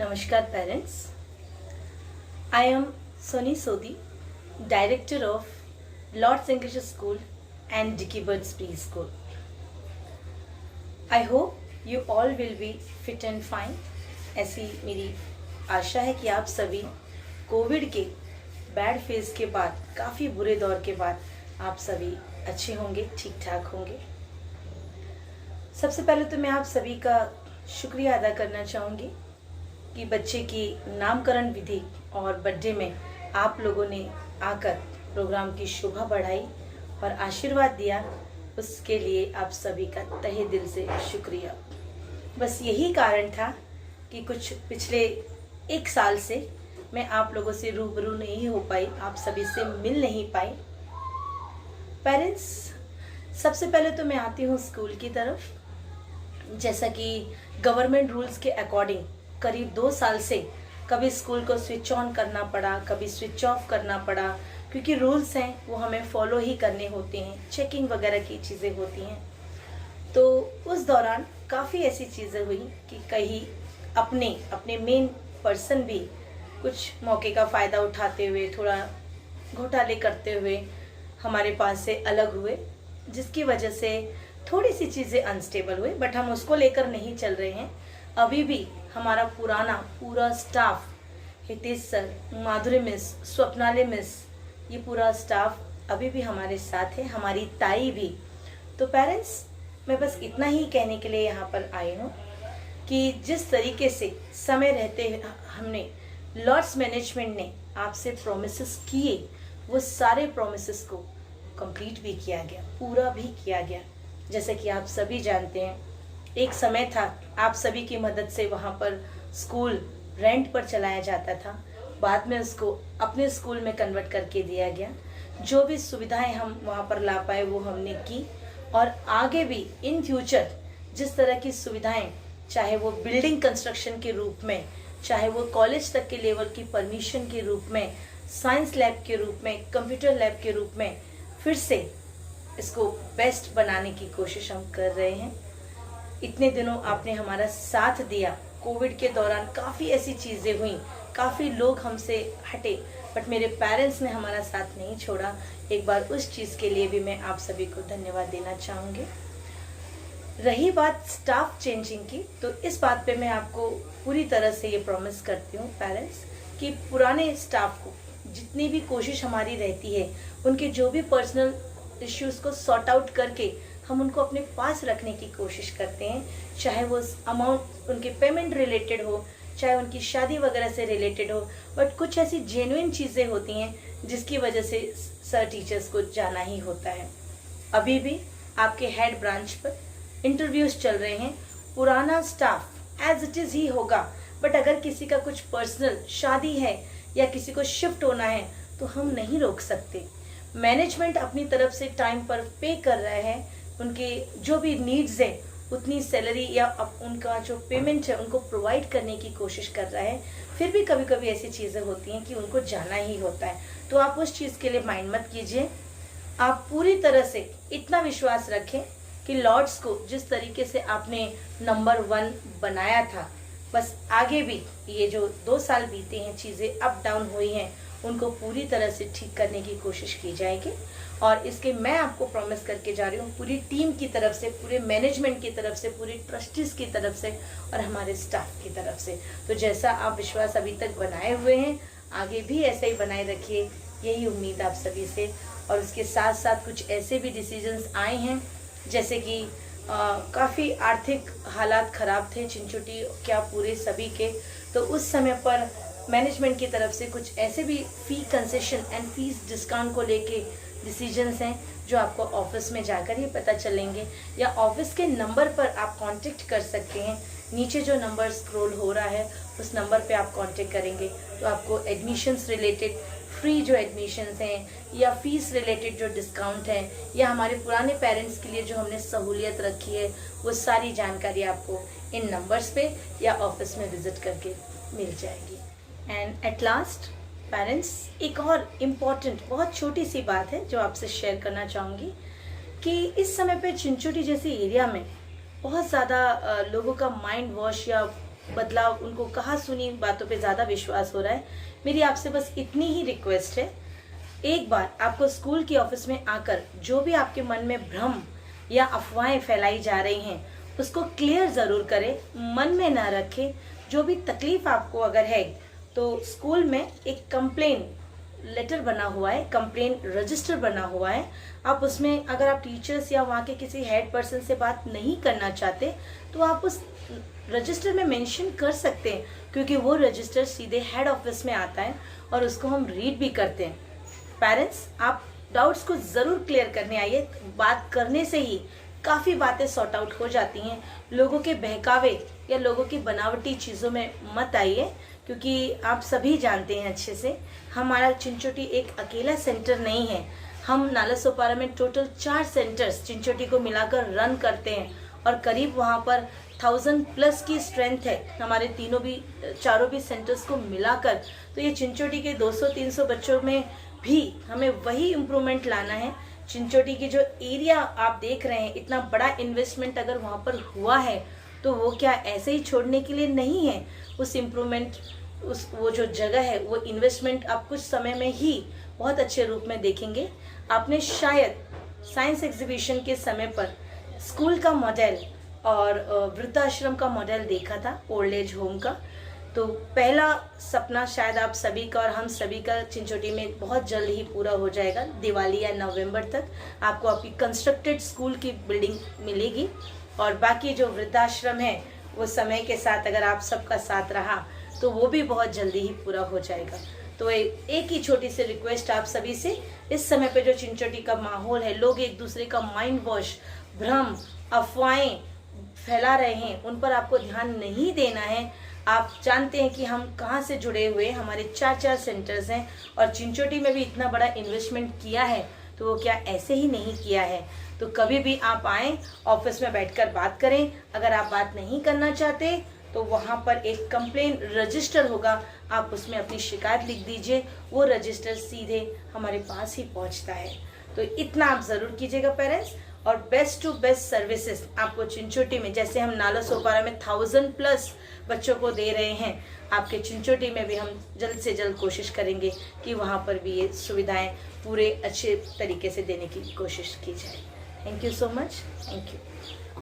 Namaskar parents. I am Soni Sodhi, Director of Lord's English School and Dicky Birds Preschool. I hope you all will be fit and fine. ऐसी मेरी आशा है कि आप सभी Covid के bad phase के बाद, काफ़ी बुरे दौर के बाद आप सभी अच्छे होंगे, ठीक ठाक होंगे। सबसे पहले तो मैं आप सभी का शुक्रिया अदा करना चाहूँगी कि बच्चे की नामकरण विधि और बर्थडे में आप लोगों ने आकर प्रोग्राम की शोभा बढ़ाई और आशीर्वाद दिया। उसके लिए आप सभी का तहे दिल से शुक्रिया। बस यही कारण था कि कुछ पिछले एक साल से मैं आप लोगों से रूबरू नहीं हो पाई, आप सभी से मिल नहीं पाई। पेरेंट्स, सबसे पहले तो मैं आती हूँ स्कूल की तरफ। जैसा कि गवर्नमेंट रूल्स के अकॉर्डिंग करीब 2 साल से कभी स्कूल को स्विच ऑन करना पड़ा, कभी स्विच ऑफ करना पड़ा, क्योंकि रूल्स हैं वो हमें फॉलो ही करने होते हैं, चेकिंग वगैरह की चीज़ें होती हैं। तो उस दौरान काफ़ी ऐसी चीज़ें हुई कि कहीं अपने मेन पर्सन भी कुछ मौके का फ़ायदा उठाते हुए, थोड़ा घोटाले करते हुए हमारे पास से अलग हुए, जिसकी वजह से थोड़ी सी चीज़ें अनस्टेबल हुई। बट हम उसको लेकर नहीं चल रहे हैं। अभी भी हमारा पूरा स्टाफ, हितेश सर, माधुरी मिस, स्वप्नाली मिस, ये पूरा स्टाफ अभी भी हमारे साथ है, हमारी ताई भी। तो पेरेंट्स, मैं बस इतना ही कहने के लिए यहाँ पर आई हूँ कि जिस तरीके से समय रहते हमने लॉर्ड्स मैनेजमेंट ने आपसे प्रोमिसेस किए, वो सारे प्रोमिसेस को कंप्लीट भी किया गया, पूरा भी किया गया। जैसे कि आप सभी जानते हैं, एक समय था आप सभी की मदद से वहाँ पर स्कूल रेंट पर चलाया जाता था। बाद में उसको अपने स्कूल में कन्वर्ट करके दिया गया। जो भी सुविधाएं हम वहाँ पर ला पाए वो हमने की, और आगे भी इन फ्यूचर जिस तरह की सुविधाएं, चाहे वो बिल्डिंग कंस्ट्रक्शन के रूप में, चाहे वो कॉलेज तक के लेवल की परमिशन के रूप में, साइंस लैब के रूप में, कंप्यूटर लैब के रूप में, फिर से इसको बेस्ट बनाने की कोशिश हम कर रहे हैं। इतने दिनों आपने हमारा साथ दिया। कोविड के दौरान काफ़ी ऐसी चीज़ें हुई, काफ़ी लोग हमसे हटे, बट मेरे पेरेंट्स ने हमारा साथ नहीं छोड़ा। एक बार उस चीज़ के लिए भी मैं आप सभी को धन्यवाद देना चाहूँगी। रही बात स्टाफ चेंजिंग की, तो इस बात पे मैं आपको पूरी तरह से ये प्रॉमिस करती हूँ पेरेंट्स कि पुराने स्टाफ को जितनी भी कोशिश हमारी रहती है, उनके जो भी पर्सनल इश्यूज़ को सॉर्ट आउट करके हम उनको अपने पास रखने की कोशिश करते हैं। चाहे वो अमाउंट उनके पेमेंट रिलेटेड हो, चाहे उनकी शादी वगैरह से रिलेटेड हो, बट कुछ ऐसी जेन्युइन चीज़ें होती हैं जिसकी वजह से सर टीचर्स को जाना ही होता है। अभी भी आपके हेड ब्रांच पर इंटरव्यूज चल रहे हैं। पुराना स्टाफ एज इट इज़ ही होगा, बट अगर किसी का कुछ पर्सनल शादी है या किसी को शिफ्ट होना है तो हम नहीं रोक सकते। मैनेजमेंट अपनी तरफ से टाइम पर पे कर रहा है, उनके जो भी नीड्स है उतनी सैलरी या उनका जो पेमेंट है उनको प्रोवाइड करने की कोशिश कर रहा है। फिर भी कभी कभी ऐसी चीज़ें होती हैं कि उनको जाना ही होता है, तो आप उस चीज़ के लिए माइंड मत कीजिए। आप पूरी तरह से इतना विश्वास रखें कि लॉर्ड्स को जिस तरीके से आपने नंबर 1 बनाया था, बस आगे भी ये जो 2 साल बीते हैं, चीज़ें अप डाउन हुई हैं, उनको पूरी तरह से ठीक करने की कोशिश की जाएगी। और इसके मैं आपको प्रॉमिस करके जा रही हूँ, पूरी टीम की तरफ से, पूरे मैनेजमेंट की तरफ से, पूरी ट्रस्टीज़ की तरफ से और हमारे स्टाफ की तरफ से, तो जैसा आप विश्वास अभी तक बनाए हुए हैं, आगे भी ऐसे ही बनाए रखिए, यही उम्मीद आप सभी से। और उसके साथ साथ कुछ ऐसे भी डिसीजंस आए हैं, जैसे कि काफ़ी आर्थिक हालात ख़राब थे चिंचोटी क्या पूरे सभी के, तो उस समय पर मैनेजमेंट की तरफ से कुछ ऐसे भी फ़ी कंसेशन एंड फीस डिस्काउंट को लेके डिसीजंस हैं जो आपको ऑफिस में जाकर ही पता चलेंगे, या ऑफिस के नंबर पर आप कांटेक्ट कर सकते हैं। नीचे जो नंबर स्क्रॉल हो रहा है उस नंबर पे आप कांटेक्ट करेंगे तो आपको एडमिशन्स रिलेटेड फ्री जो एडमिशन्स हैं, या फीस रिलेटेड जो डिस्काउंट है, या हमारे पुराने पेरेंट्स के लिए जो हमने सहूलियत रखी है, वो सारी जानकारी आपको इन नंबर्स पे या ऑफिस में विजिट करके मिल जाएगी। एंड एट लास्ट पेरेंट्स, एक और इम्पॉर्टेंट बहुत छोटी सी बात है जो आपसे शेयर करना चाहूँगी कि इस समय पे चिंचोटी जैसी एरिया में बहुत ज़्यादा लोगों का माइंड वॉश या बदलाव, उनको कहाँ सुनी बातों पे ज़्यादा विश्वास हो रहा है। मेरी आपसे बस इतनी ही रिक्वेस्ट है, एक बार आपको स्कूल के ऑफिस में आकर जो भी आपके मन में भ्रम या अफवाहें फैलाई जा रही हैं उसको क्लियर ज़रूर करें, मन में ना रखें। जो भी तकलीफ आपको अगर है तो स्कूल में एक कंप्लेन लेटर बना हुआ है, कंप्लेन रजिस्टर बना हुआ है। आप उसमें अगर आप टीचर्स या वहाँ के किसी हेड पर्सन से बात नहीं करना चाहते तो आप उस रजिस्टर में मेंशन कर सकते हैं, क्योंकि वो रजिस्टर सीधे हेड ऑफिस में आता है और उसको हम रीड भी करते हैं। पेरेंट्स, आप डाउट्स को ज़रूर क्लियर करने आइए। बात करने से ही काफ़ी बातें सॉर्ट आउट हो जाती हैं। लोगों के बहकावे या लोगों की बनावटी चीज़ों में मत आइए, क्योंकि आप सभी जानते हैं अच्छे से हमारा चिंचोटी एक अकेला सेंटर नहीं है। हम नालासोपारा में टोटल 4 सेंटर्स चिंचोटी को मिलाकर रन करते हैं और करीब वहाँ पर 1000+ की स्ट्रेंथ है हमारे चारों भी सेंटर्स को मिलाकर। तो ये चिंचोटी के 200-300 बच्चों में भी हमें वही इम्प्रूवमेंट लाना है। चिंचोटी की जो एरिया आप देख रहे हैं, इतना बड़ा इन्वेस्टमेंट अगर वहाँ पर हुआ है तो वो क्या ऐसे ही छोड़ने के लिए नहीं है। उस इम्प्रूवमेंट, वो जो जगह है, वो इन्वेस्टमेंट आप कुछ समय में ही बहुत अच्छे रूप में देखेंगे। आपने शायद साइंस एग्जीबिशन के समय पर स्कूल का मॉडल और वृद्धाश्रम का मॉडल देखा था, ओल्ड एज होम का। तो पहला सपना शायद आप सभी का और हम सभी का चिंचोटी में बहुत जल्द ही पूरा हो जाएगा। दिवाली या नवंबर तक आपको आपकी कंस्ट्रक्टेड स्कूल की बिल्डिंग मिलेगी और बाकी जो वृद्धाश्रम है वो समय के साथ अगर आप सबका साथ रहा तो वो भी बहुत जल्दी ही पूरा हो जाएगा। तो एक ही छोटी सी रिक्वेस्ट आप सभी से, इस समय पे जो चिंचोटी का माहौल है, लोग एक दूसरे का माइंड वॉश, भ्रम, अफवाहें फैला रहे हैं, उन पर आपको ध्यान नहीं देना है। आप जानते हैं कि हम कहाँ से जुड़े हुए, हमारे 4 सेंटर्स हैं और चिंचोटी में भी इतना बड़ा इन्वेस्टमेंट किया है तो वो क्या ऐसे ही नहीं किया है। तो कभी भी आप आएँ, ऑफिस में बैठकर बात करें। अगर आप बात नहीं करना चाहते तो वहाँ पर एक कंप्लेन रजिस्टर होगा, आप उसमें अपनी शिकायत लिख दीजिए, वो रजिस्टर सीधे हमारे पास ही पहुँचता है। तो इतना आप ज़रूर कीजिएगा पेरेंट्स। और बेस्ट टू बेस्ट सर्विसेज आपको चिंचोटी में, जैसे हम नालासोपारा में 1000+ बच्चों को दे रहे हैं, आपके चिंचोटी में भी हम जल्द से जल्द कोशिश करेंगे कि वहाँ पर भी ये सुविधाएं पूरे अच्छे तरीके से देने की कोशिश की जाए। Thank you so much. Thank you.